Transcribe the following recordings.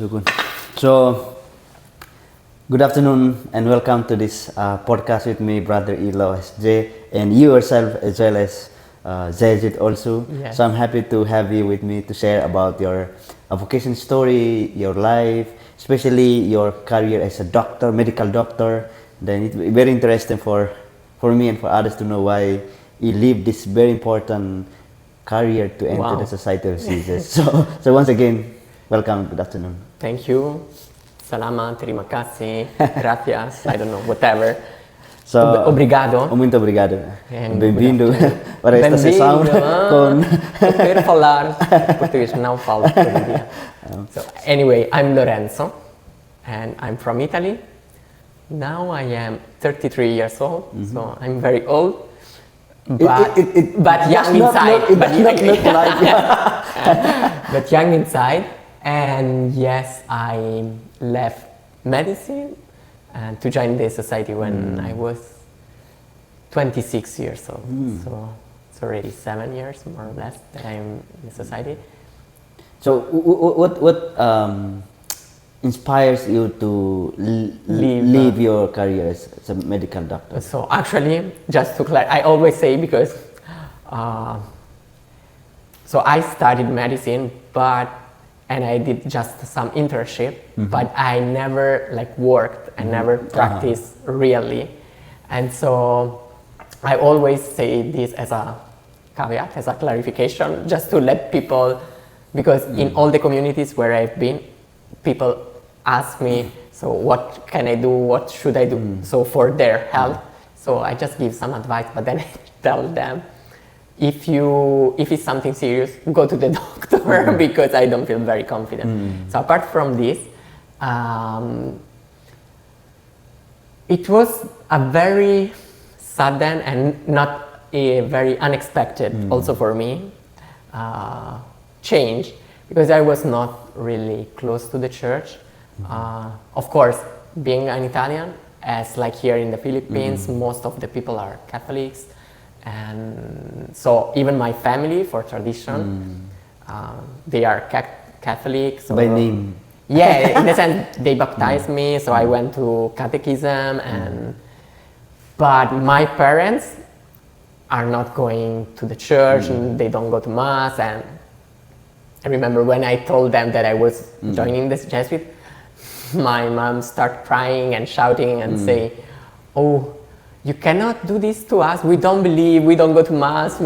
So good. So, good afternoon and welcome to this podcast with me, Brother Elo SJ, and you yourself as well as Jesuit also. Yes. So I'm happy to have you with me to share about your vocation story, your life, especially your career as a doctor, medical doctor. Then it's very interesting for me and for others to know why you leave this very important career to enter Wow. the Society of Jesus. So once again, welcome. Good afternoon. Thank you. Salamat, terima kasih, gracias, I don't know, whatever. So, Obrigado. Muito obrigado. And Bem-vindo good para esta sessão com... Eu quero falar português, não falo todo dia. So, anyway, I'm Lorenzo, and I'm from Italy. Now I am 33 years old, so I'm very old. But, but young inside. But young inside. And yes, I left medicine and to join the society when I was 26 years old. So it's already 7 years, more or less, that I'm in the society. So what inspires you to leave your career as a medical doctor? So actually, just to clarify, I always say because, so I studied medicine, and I did just some internship, but I never worked and never practiced really. And so I always say this as a caveat, as a clarification, just to let people, because in all the communities where I've been, people ask me, so what can I do, what should I do, so for their health. So I just give some advice, but then I tell them, if it's something serious, go to the doctor because I don't feel very confident. So apart from this, it was a very sudden and not a very unexpected, also for me, change, because I was not really close to the church. Of course, being an Italian, as like here in the Philippines, most of the people are Catholics. And so even my family, for tradition, they are Catholic. So by name? Yeah, in the sense they baptized me, so I went to catechism, but my parents are not going to the church, and they don't go to mass. And I remember when I told them that I was joining this Jesuit, my mom started crying and shouting and say, "Oh, you cannot do this to us. We don't believe, we don't go to mass."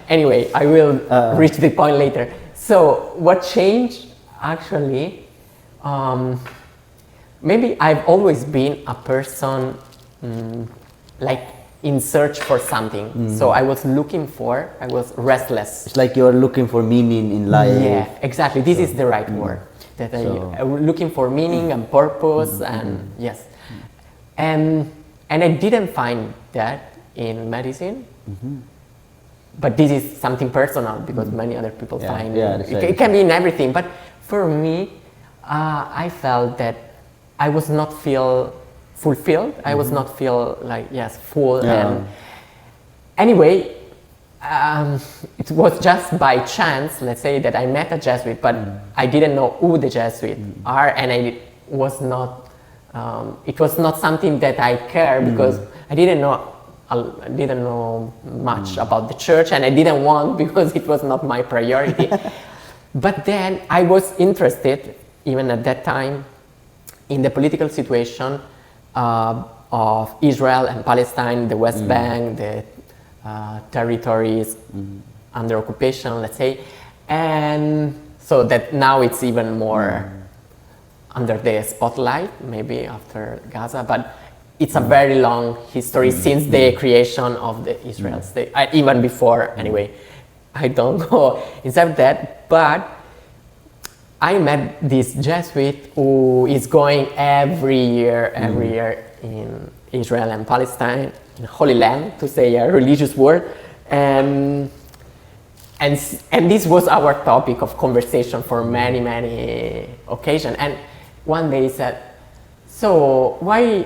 Anyway, I will reach the point later. So what changed actually, maybe I've always been a person in search for something. So I was restless. It's like you're looking for meaning in life. Yeah, exactly. This is the right word. That I was looking for meaning and purpose, and yes. And I didn't find that in medicine, but this is something personal because many other people find it can be in everything. But for me, I felt that I was not feel fulfilled. I was not feel full. And anyway, it was just by chance, let's say, that I met a Jesuit, but I didn't know who the Jesuits are, and it was not something that I care because I didn't know much about the church, and I didn't want because it was not my priority. But then I was interested, even at that time, in the political situation of Israel and Palestine, the West Bank, the territories under occupation, let's say, and so that now it's even more under the spotlight, maybe after Gaza, but it's a very long history since the creation of the Israel state, even before, anyway. I don't go inside that, but I met this Jesuit who is going every year in Israel and Palestine, in Holy Land, to say a religious word, and this was our topic of conversation for many occasions. And one day he said, "So why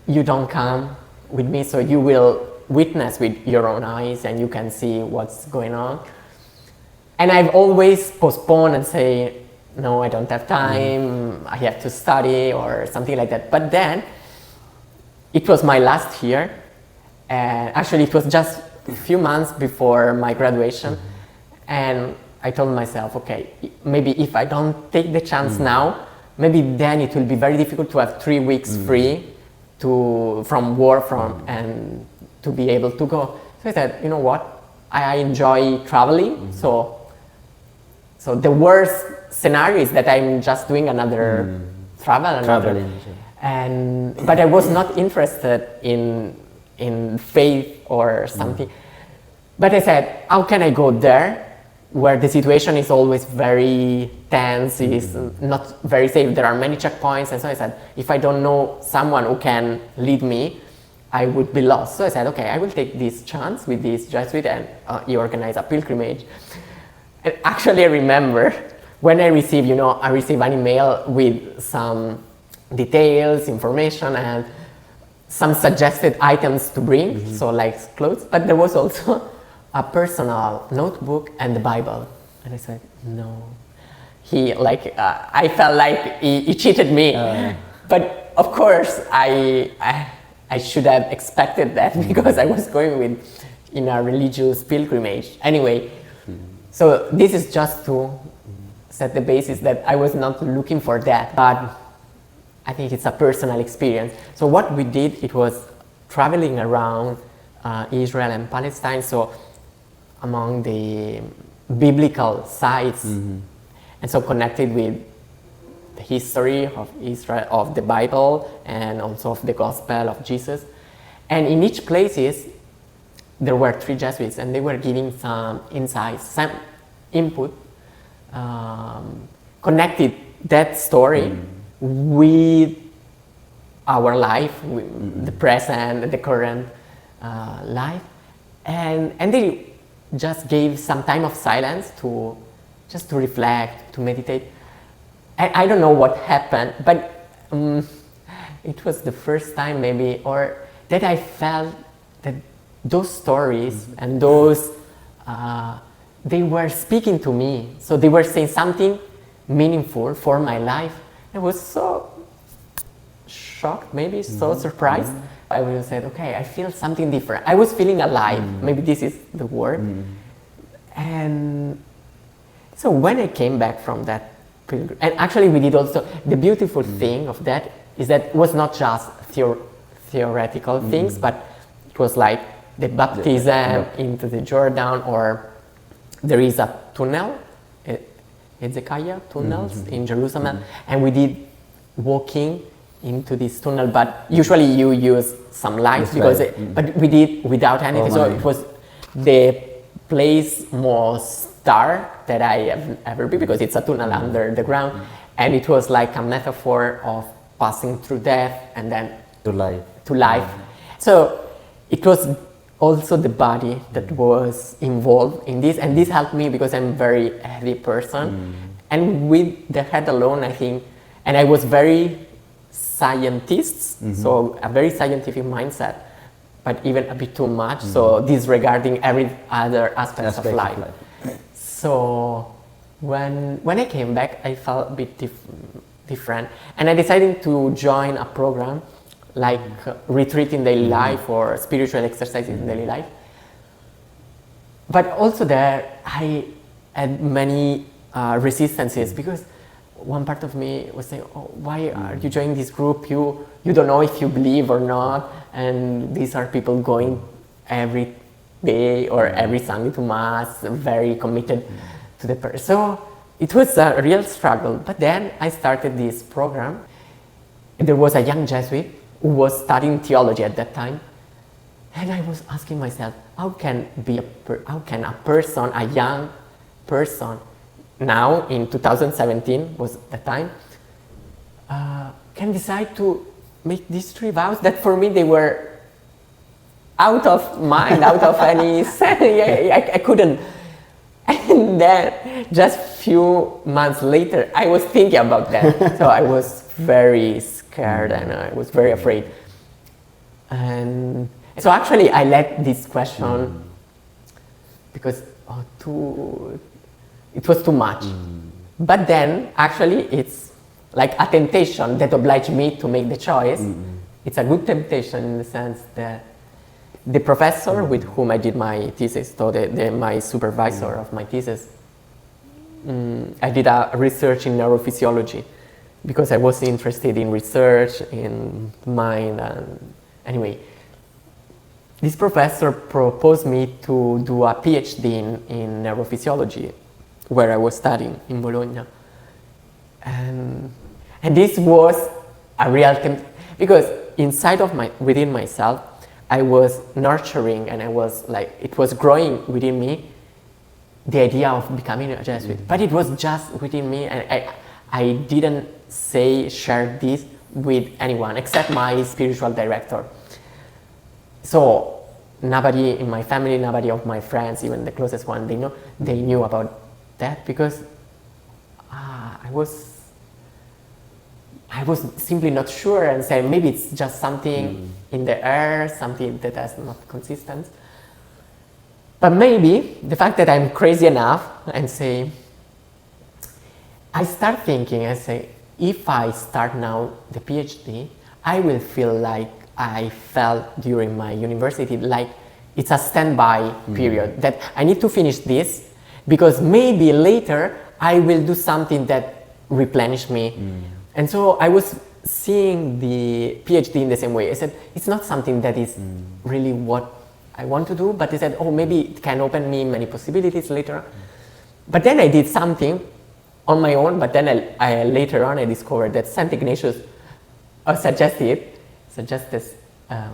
you don't come with me so you will witness with your own eyes and you can see what's going on?" And I've always postponed and say, no, I don't have time, I have to study or something like that. But then it was my last year, and actually it was just a few months before my graduation, and I told myself, okay, maybe if I don't take the chance now, maybe then it will be very difficult to have 3 weeks free from work and to be able to go. So I said, you know what, I enjoy traveling, so the worst scenario is that I'm just doing another traveling. But I was not interested in faith or something. But I said, how can I go there where the situation is always very tense, is not very safe, there are many checkpoints, and so I said, if I don't know someone who can lead me, I would be lost. So I said, okay, I will take this chance with this Jesuit, and he organized a pilgrimage. And actually I remember when I received an email with some details, information, and some suggested items to bring, so like clothes, but there was also a personal notebook and the Bible. And I said, no. I felt like he cheated me. But of course, I should have expected that because I was going in a religious pilgrimage. Anyway, so this is just to set the basis that I was not looking for that, but I think it's a personal experience. So what we did, it was traveling around Israel and Palestine, so among the biblical sites, and so connected with the history of Israel, of the Bible, and also of the Gospel of Jesus. And in each places, there were 3 Jesuits, and they were giving some insights, some input, connected that story with our life, with the present, the current life, and they just gave some time of silence to reflect, to meditate. I don't know what happened, but it was the first time maybe, or that I felt that those stories and those, they were speaking to me. So they were saying something meaningful for my life. I was so shocked, maybe so surprised. I would have said, okay, I feel something different. I was feeling alive, maybe this is the word. And so when I came back from that pilgrimage, and actually we did also, the beautiful thing of that is that it was not just theoretical things, but it was like the baptism into the Jordan, or there is a tunnel, Hezekiah tunnels in Jerusalem, and we did walking into this tunnel, but usually you use some lights but we did without anything. So it was the place most dark that I have ever been, because it's a tunnel under the ground, and it was like a metaphor of passing through death and then to life. So it was also the body that was involved in this, and this helped me because I'm a very heavy person, and with the head alone, I think, and I was very scientist, so a very scientific mindset, but even a bit too much, so disregarding every other aspect of life. So when I came back, I felt a bit different, and I decided to join a program like retreat in daily life or spiritual exercises in daily life. But also there, I had many resistances, because one part of me was saying, oh, why are you joining this group? You don't know if you believe or not, and these are people going every day or every Sunday to Mass, very committed to the person. So it was a real struggle. But then I started this program. There was a young Jesuit who was studying theology at that time, and I was asking myself, how can a person, a young person, now in 2017 was the time, can decide to make these 3 vows that for me they were out of mind, out of any sense. I couldn't. And then just few months later, I was thinking about that. So I was very scared and I was very afraid. And so actually I let this question because it was too much. But then, actually, it's like a temptation that obliged me to make the choice. It's a good temptation in the sense that the professor with whom I did my thesis, so my supervisor of my thesis, I did a research in neurophysiology because I was interested in research, in mind, and anyway. This professor proposed me to do a PhD in neurophysiology, where I was studying in Bologna. And this was a real because within myself, I was nurturing and I was like, it was growing within me, the idea of becoming a Jesuit. But it was just within me, and I didn't share this with anyone except my spiritual director. So nobody in my family, nobody of my friends, even the closest one, they knew about that because I was simply not sure and said maybe it's just something in the air, something that is not consistent. But maybe the fact that I'm crazy enough and I start thinking and say, if I start now the PhD, I will feel like I felt during my university, like it's a standby period, that I need to finish this because maybe later I will do something that replenish me. And so I was seeing the PhD in the same way. I said, it's not something that is really what I want to do, but I said, oh, maybe it can open me many possibilities later. But then I did something on my own, but then later on I discovered that St. Ignatius suggested,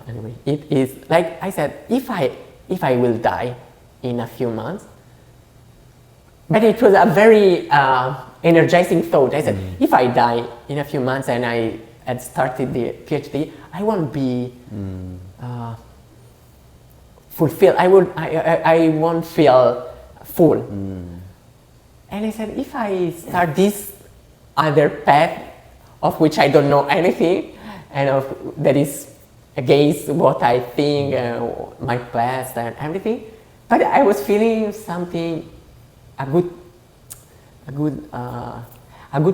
anyway, it is like I said, if I will die in a few months, but it was a very energizing thought. I said, if I die in a few months and I had started the PhD, I won't be fulfilled. I won't feel full. And I said, if I start this other path of which I don't know anything, and that is against what I think, my past and everything, but I was feeling something, a good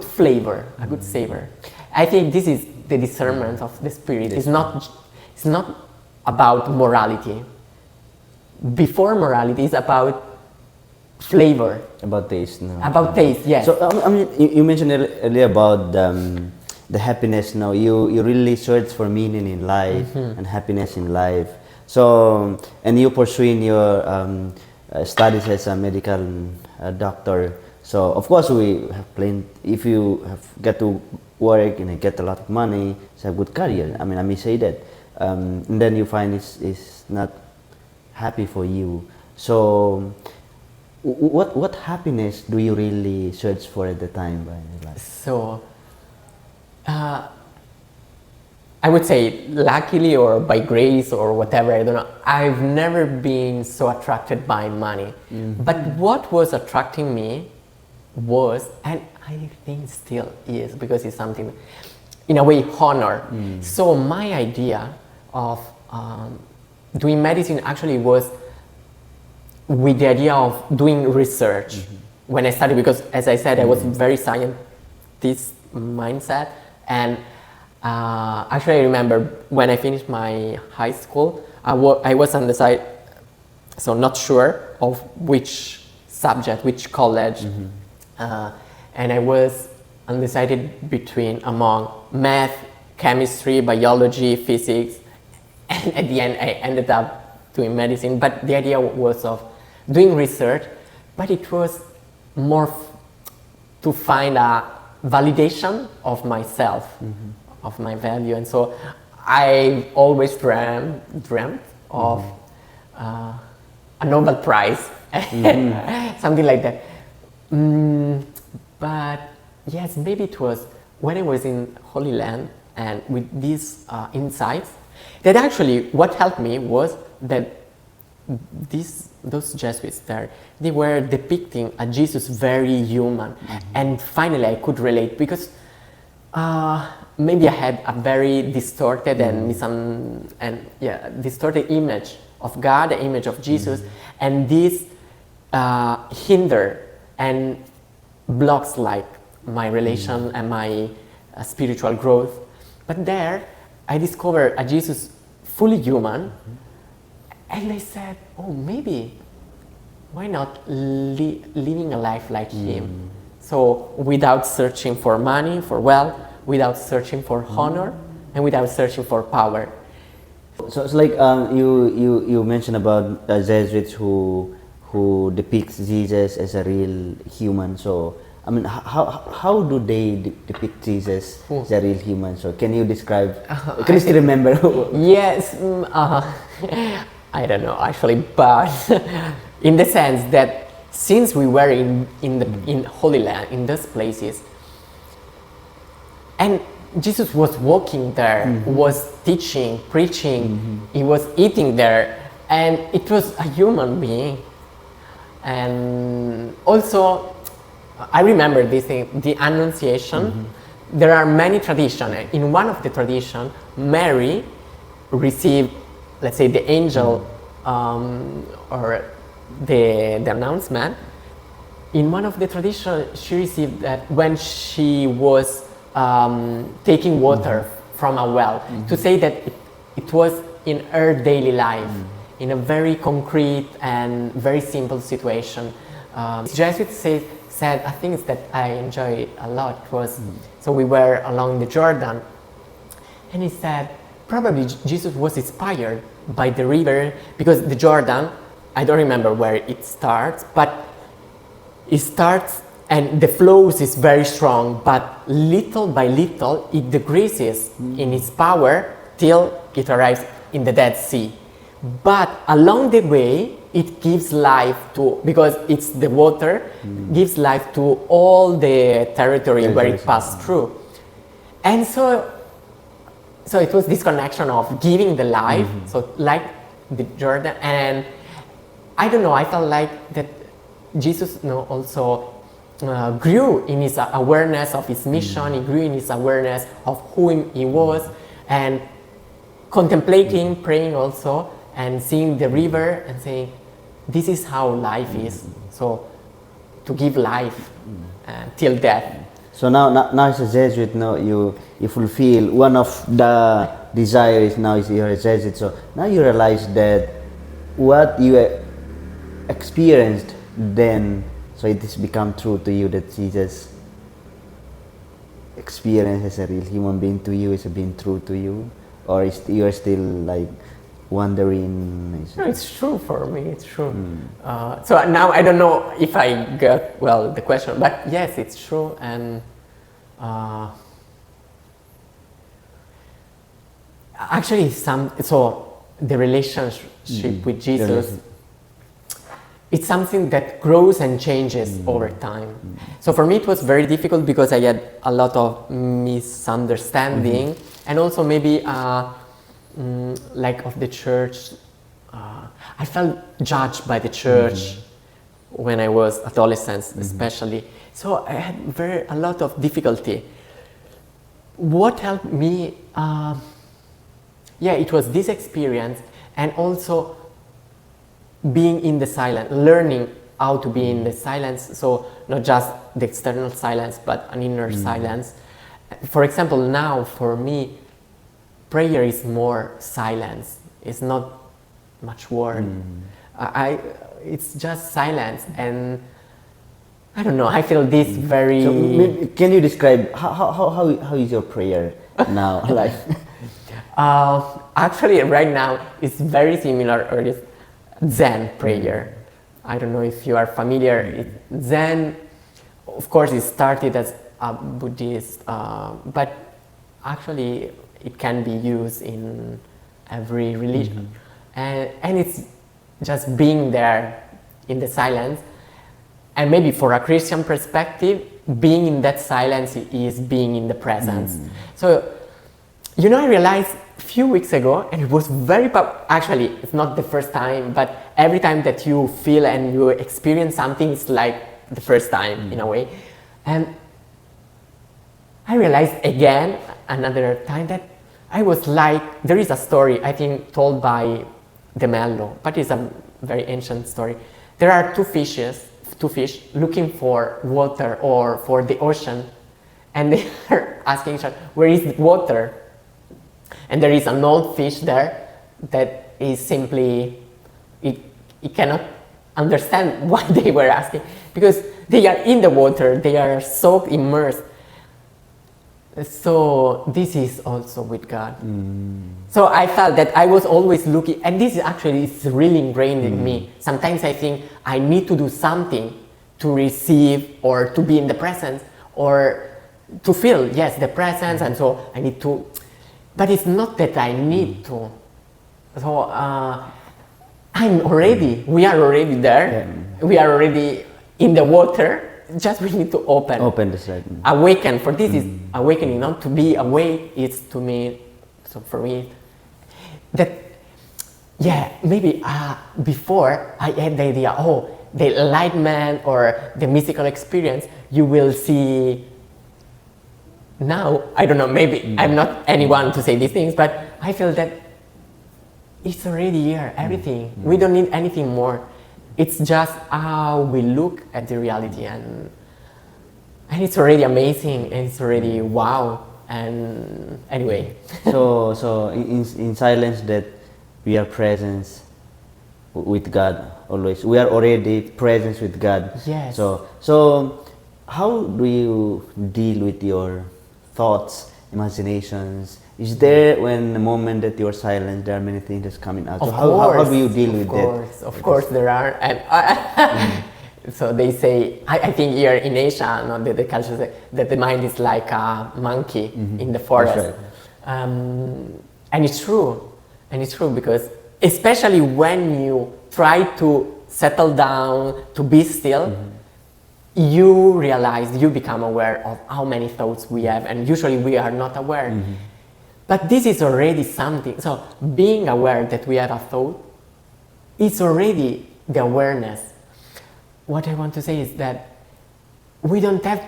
flavor, a good savor. I think this is the discernment of the spirit. It's not about morality. Before morality, it's about flavor. About taste. No? About taste, yes. So I mean, you mentioned earlier about the happiness. Now you really search for meaning in life and happiness in life. So and you pursuing your studies as a medical doctor. So of course we have planned. If you get to work and get a lot of money, it's a good career. I mean, I may say that. And then you find it's not happy for you. So what happiness do you really search for at the time? So I would say, luckily or by grace or whatever, I don't know, I've never been so attracted by money. But what was attracting me was, and I think still is, because it's something, in a way, honor. So my idea of doing medicine actually was with the idea of doing research when I studied, because as I said, I was very scientist mindset. And actually I remember when I finished my high school, I was undecided, so not sure of which subject, which college. And I was undecided among math, chemistry, biology, physics, and at the end I ended up doing medicine. But the idea was of doing research, but it was more to find a validation of myself, of my value. And so I always dreamt of a Nobel Prize, something like that. But yes, maybe it was when I was in Holy Land and with these insights, that actually what helped me was that those Jesuits there, they were depicting a Jesus very human. And finally I could relate, because maybe I had a very distorted distorted image of God, the image of Jesus, and this hindered and blocks like my relation and my spiritual growth. But there, I discovered a Jesus fully human, and I said, oh, maybe, why not living a life like him? So without searching for money, for wealth, without searching for honor, and without searching for power. So it's like you mentioned about Jesuits who depicts Jesus as a real human. So I mean, how do they depict Jesus as a real human? So can you describe? Can you still remember? Yes, I don't know actually, but in the sense that since we were in Holy Land, in those places, and Jesus was walking there, was teaching, preaching, he was eating there, and it was a human being. And also, I remember this thing, the Annunciation. There are many traditions. In one of the traditions, Mary received, let's say, the angel or the announcement. In one of the traditions, she received that when she was taking water from a well, to say that it was in her daily life, in a very concrete and very simple situation. Jesuit said a thing that I enjoyed a lot was, so we were along the Jordan, and he said probably Jesus was inspired by the river, because the Jordan, I don't remember where it starts, but it starts and the flows is very strong, but little by little it decreases in its power till it arrives in the Dead Sea. But along the way, it gives life to, because it's the water, gives life to all the territory where it passed through. And so it was this connection of giving the life, so like the Jordan, and I don't know, I felt like that Jesus also grew in his awareness of his mission, he grew in his awareness of who he was, and contemplating, praying also, and seeing the river and saying, this is how life is, so to give life till death. So now as a Jesuit, now you fulfill one of the desires. Now you're a Jesuit, so now you realize that what you experienced then, so it has become true to you, that Jesus experience as a real human being to you is being true to you, or you are still like wondering? No, it's true for me, it's true. So now I don't know if I got well the question, but yes, it's true. And actually so the relationship with Jesus, it's something that grows and changes over time. So for me it was very difficult because I had a lot of misunderstanding, and also maybe like of the church. I felt judged by the church when I was adolescent, especially. So I had a lot of difficulty. What helped me, it was this experience, and also being in the silence, learning how to be in the silence. So not just the external silence, but an inner silence. For example, now for me, prayer is more silence. It's not much word. It's just silence, and I don't know. I feel this very. So can you describe how is your prayer now? Like, actually, right now it's very similar or it's Zen prayer. I don't know if you are familiar. Zen, of course, it started as a Buddhist, but actually it can be used in every religion, and it's just being there in the silence. And maybe for a Christian perspective, being in that silence is being in the presence. So, I realized a few weeks ago, and it was very actually, it's not the first time, but every time that you feel and you experience something, it's like the first time in a way. And I realized again, another time, that I was like, there is a story, I think, told by De Mello, but it's a very ancient story. There are two fishes two fish looking for water or for the ocean, and they are asking each other, where is the water? And there is an old fish there that is simply, it cannot understand why they were asking, because they are in the water, they are so immersed. So this is also with God. So I felt that I was always looking, and this actually is really ingrained in me. Sometimes I think I need to do something to receive or to be in the presence or to feel, yes, the presence, and so I need to, but it's not that I need to. So we are already there, we are already in the water, just we need to open the side. Awaken. For this is awakening, not to be awake. It's to me, so for me, that, yeah, maybe before I had the idea, oh, the enlightenment or the mystical experience, you will see. Now, I don't know, maybe I'm not anyone to say these things, but I feel that it's already here, everything. We don't need anything more. It's just how we look at the reality, and it's already amazing, and it's already wow. And anyway. so in silence that we are present with God always. We are already present with God. Yes. So how do you deal with your thoughts, imaginations? Is there when the moment that you're silent, there are many things that's coming out? So how do you deal with that? Of course there are. And so they say, I think here in Asia, no, the culture say that the mind is like a monkey in the forest. That's right. And it's true. And it's true because especially when you try to settle down, to be still, you realize, you become aware of how many thoughts we have, and usually we are not aware. But this is already something. So being aware that we have a thought is already the awareness. What I want to say is that we don't have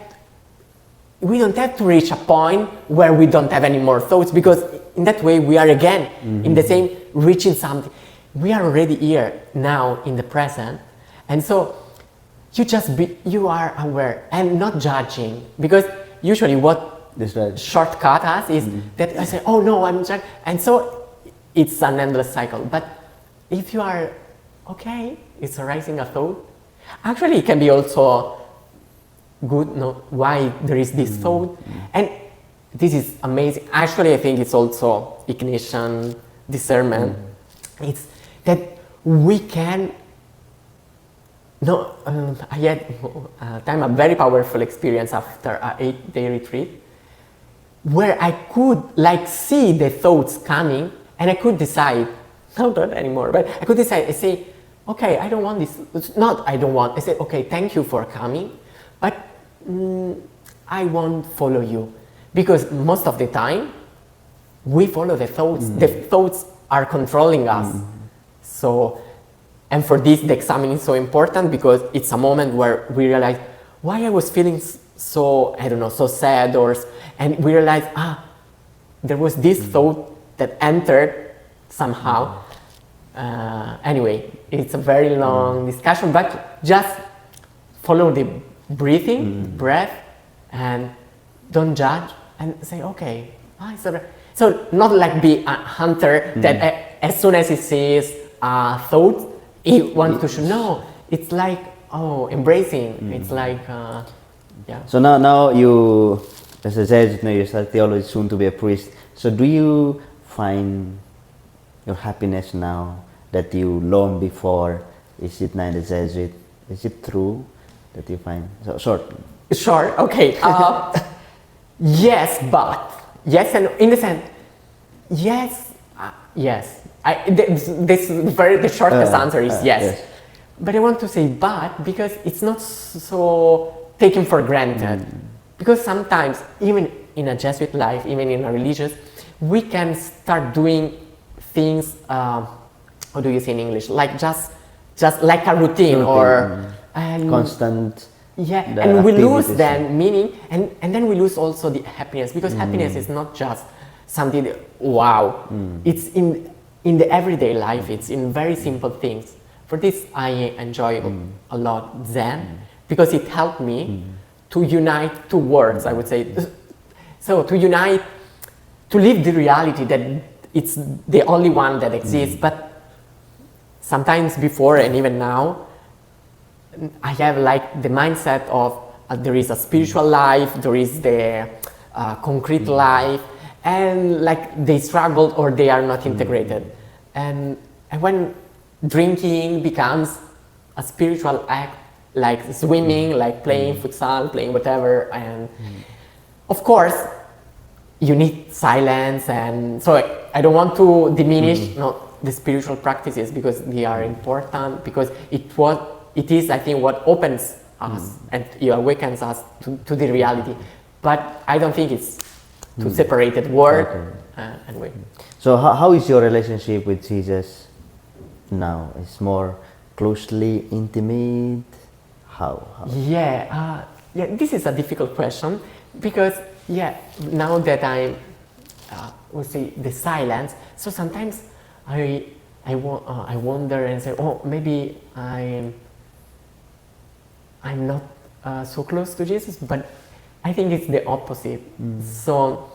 to reach a point where we don't have any more thoughts, because in that way we are again in the same, reaching something. We are already here now in the present, and so you are aware and not judging, because usually what shortcut us is that I say, oh no, I'm judging, and so it's an endless cycle. But if you are okay, it's arising a thought. Actually, it can be also good, no, why there is this thought, and this is amazing. Actually, I think it's also ignition, discernment. It's that we can. No, I had a very powerful experience after an 8-day retreat, where I could see the thoughts coming, and I could decide, not anymore, but I could decide, I say, okay, I don't want this, it's not I don't want, I say, okay, thank you for coming, but I won't follow you. Because most of the time, we follow the thoughts, the thoughts are controlling us. So, and for this, the examining is so important, because it's a moment where we realize why I was feeling so, I don't know, so sad, and we realize, there was this thought that entered somehow. Anyway, it's a very long discussion, but just follow the breathing, breath, and don't judge, and say, okay, it's all right. So not like be a hunter that as soon as he sees a thought, he wants to show. No, it's like, embracing. It's like, yeah. So now you, as a Jesuit, now you start theology, soon to be a priest. So do you find your happiness now that you long before? Is it now the Jesuit? Is it true that you find? So short. Sure. Okay. Yes, but yes, and in the sense, yes, yes. The shortest answer is yes. But I want to say but, because it's not so taken for granted. Because sometimes, even in a Jesuit life, even in a religious, we can start doing things. How do you say in English? Like just like a routine or constant. Yeah, and we lose then meaning, and then we lose also the happiness, because happiness is not just something that, wow. It's in the everyday life. It's in very simple things. For this, I enjoy a lot Zen because it helped me to unite two words, I would say. So to unite, to live the reality that it's the only one that exists, but sometimes before and even now, I have like the mindset of there is a spiritual life, there is the concrete life, and like they struggle or they are not integrated. And when drinking becomes a spiritual act, like swimming, like playing futsal, playing whatever, and of course, you need silence, and so I don't want to diminish the spiritual practices because they are important, because it is, I think, what opens us and it awakens us to the reality. But I don't think it's two separated words. Anyway. So how is your relationship with Jesus now? It's more closely intimate? How? Yeah, this is a difficult question because now that I'm, we'll say the silence. So sometimes I wonder and say, oh, maybe I'm not so close to Jesus, but I think it's the opposite. So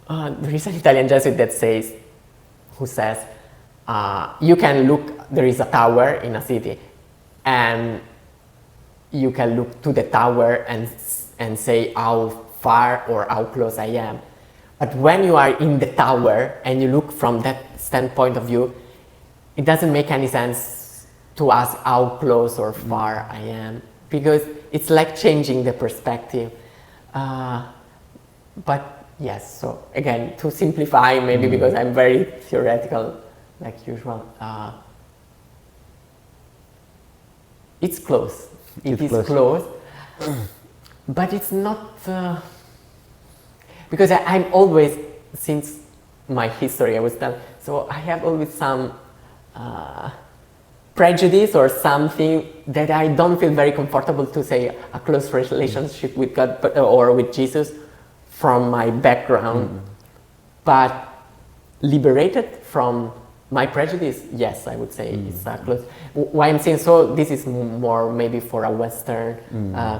there is an Italian Jesuit who says, you can look, there is a tower in a city, and you can look to the tower and say how far or how close I am. But when you are in the tower and you look from that standpoint of view, it doesn't make any sense to ask how close or far I am, because it's like changing the perspective. But yes, so again, to simplify, maybe because I'm very theoretical, like usual, it's close. It is close, but it's not, because I'm always, since my history, I was telling, so I have always some prejudice or something that I don't feel very comfortable to say a close relationship with God or with Jesus from my background, but liberated from my prejudice, yes, I would say it's close. Why I'm saying so, this is more maybe for a Western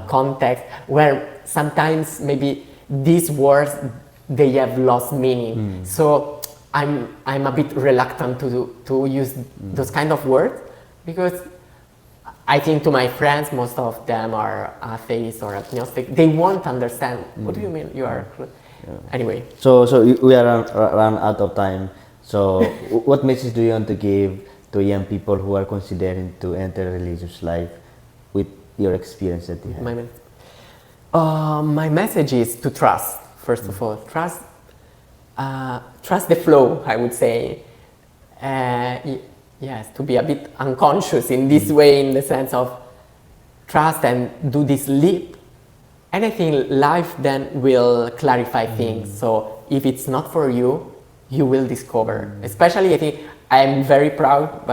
context, where sometimes maybe these words, they have lost meaning. So I'm a bit reluctant to use those kind of words, because I think to my friends, most of them are atheists or agnostic, they won't understand. What do you mean you are close? Anyway. So we are run out of time. So what message do you want to give to young people who are considering to enter religious life with your experience that you have? My message is to trust, first of all. Trust the flow, I would say. Yes, to be a bit unconscious in this way, in the sense of trust and do this leap. And I think life then will clarify things. So if it's not for you, you will discover. Especially, I think I'm very proud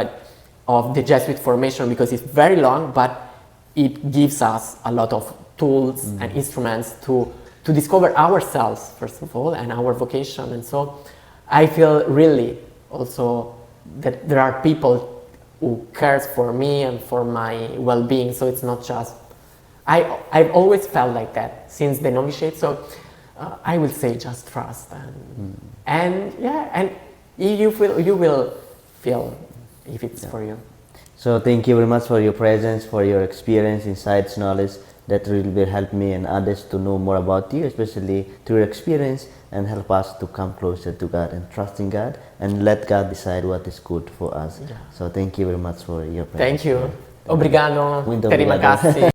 of the Jesuit formation, because it's very long, but it gives us a lot of tools and instruments to discover ourselves, first of all, and our vocation. And so I feel really also that there are people who cares for me and for my well-being. So it's not just, I've always felt like that since the novitiate. So I will say just trust, and you will feel if it's for you. So thank you very much for your presence, for your experience, insights, knowledge that really will help me and others to know more about you, especially through your experience, and help us to come closer to God and trust in God and let God decide what is good for us. So thank you very much for your presence. Thank you. Obrigado. Muito Terima obrigado. kasih.